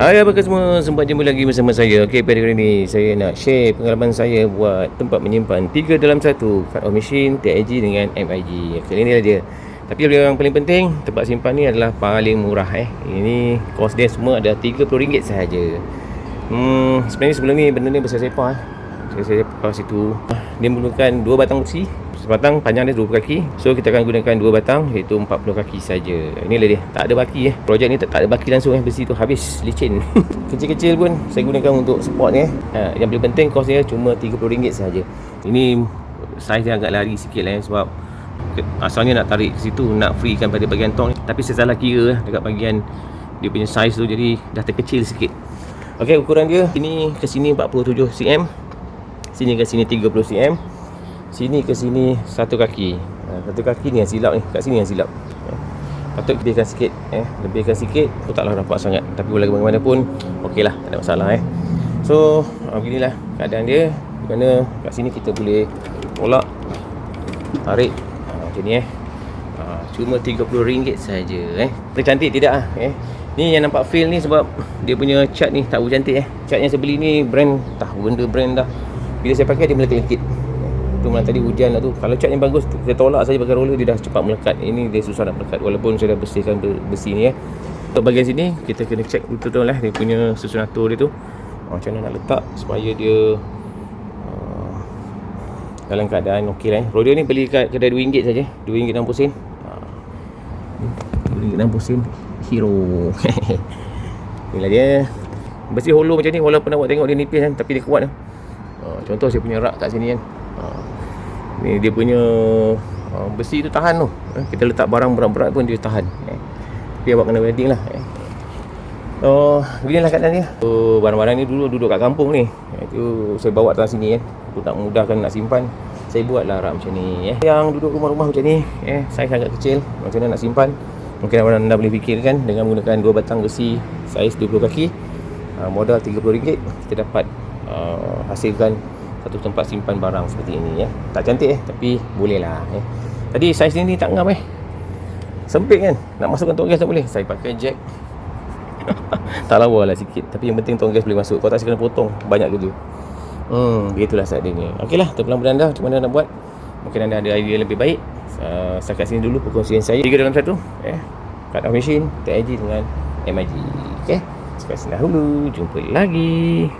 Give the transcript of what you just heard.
Hai apa khabar semua, sempat jumpa lagi bersama saya. Okey, pada kali ni saya nak share pengalaman saya buat tempat menyimpan 3 dalam 1 cut off machine, TIG dengan MIG. Kali ni lah dia. Tapi yang paling penting, tempat simpan ni adalah paling murah Ini kos dia semua ada RM30 sahaja. Sebenarnya sebelum ni benda ni besar sepa Saya sepa situ. Dia memerlukan 2 batang besi. Sebatang panjang dia 20 kaki. So kita akan gunakan 2 batang, iaitu 40 kaki saja. Inilah dia. Tak ada baki Projek ni tak ada baki langsung besi tu habis licin. Kecil-kecil pun saya gunakan untuk support ni Yang paling penting kos dia cuma RM30 saja. Ini saiz dia agak lari sikit lah sebab asalnya nak tarik ke situ, nak freekan pada bahagian tong ni. Tapi saya salah kira dekat bahagian dia punya saiz tu, jadi dah terkecil sikit. Okey, ukuran dia ini ke sini 47 cm, sini ke sini 30 cm, sini ke sini 1 kaki. Satu kaki ni yang silap ni, kat sini yang silap. Patut lebihkan sikit lebihkan sikit, aku taklah rapat sangat. Tapi walaupun bagaimanapun okey lah, tak ada masalah So beginilah keadaan dia, di mana kat sini kita boleh tolak, tarik macam ni cuma RM30 saja Cantik tidak Ni yang nampak fail ni sebab dia punya cat ni tak cantik Cat yang saya beli ni brand, tahu benda brand dah. Bila saya pakai dia melekat-lekit. Tu malam tadi hujan lah tu. Kalau cat yang bagus, saya tolak saja pakai roller, dia dah cepat melekat. Ini dia susah nak melekat walaupun saya dah bersihkan besi ni Untuk bahagian sini kita kena check betul-betul lah dia punya susunatur dia tu. Macam mana nak letak supaya dia dalam keadaan okey lah Roller ni beli kat kedai RM2 saja, RM2.60. RM2.60 Hero. Inilah dia. Besi hollow macam ni, walaupun awak tengok dia nipis tapi dia kuat Contoh saya punya rak kat sini ni dia punya besi tu tahan tu. Kita letak barang berat-berat pun dia tahan. Tapi awak kena welding lah beginilah keadaan dia. Barang-barang ni dulu duduk kat kampung ni. Itu saya bawa datang sini untuk nak mudahkan nak simpan. Saya buatlah rak macam ni Yang duduk rumah-rumah macam ni saiz agak kecil, macam mana nak simpan? Mungkin anda boleh fikirkan dengan menggunakan 2 batang besi saiz 20 kaki, modal RM30, kita dapat hasilkan satu tempat simpan barang seperti ini Tak cantik tapi boleh lah Tadi saiz ni tak ngam sempit kan, nak masukkan tong gas tak boleh. Saya pakai jack. Tak lawa lah sikit, tapi yang penting tong gas boleh masuk. Kalau tak saya kena potong banyak kerja. Begitulah saat dia ni. Okeylah, terpulang pada anda macam mana nak buat. Mungkin anda ada idea lebih baik. Setakat sini dulu perkongsian saya 3 dalam 1 cut off machine, TIG dengan MIG. Okey, setakat sini dahulu. Jumpa lagi.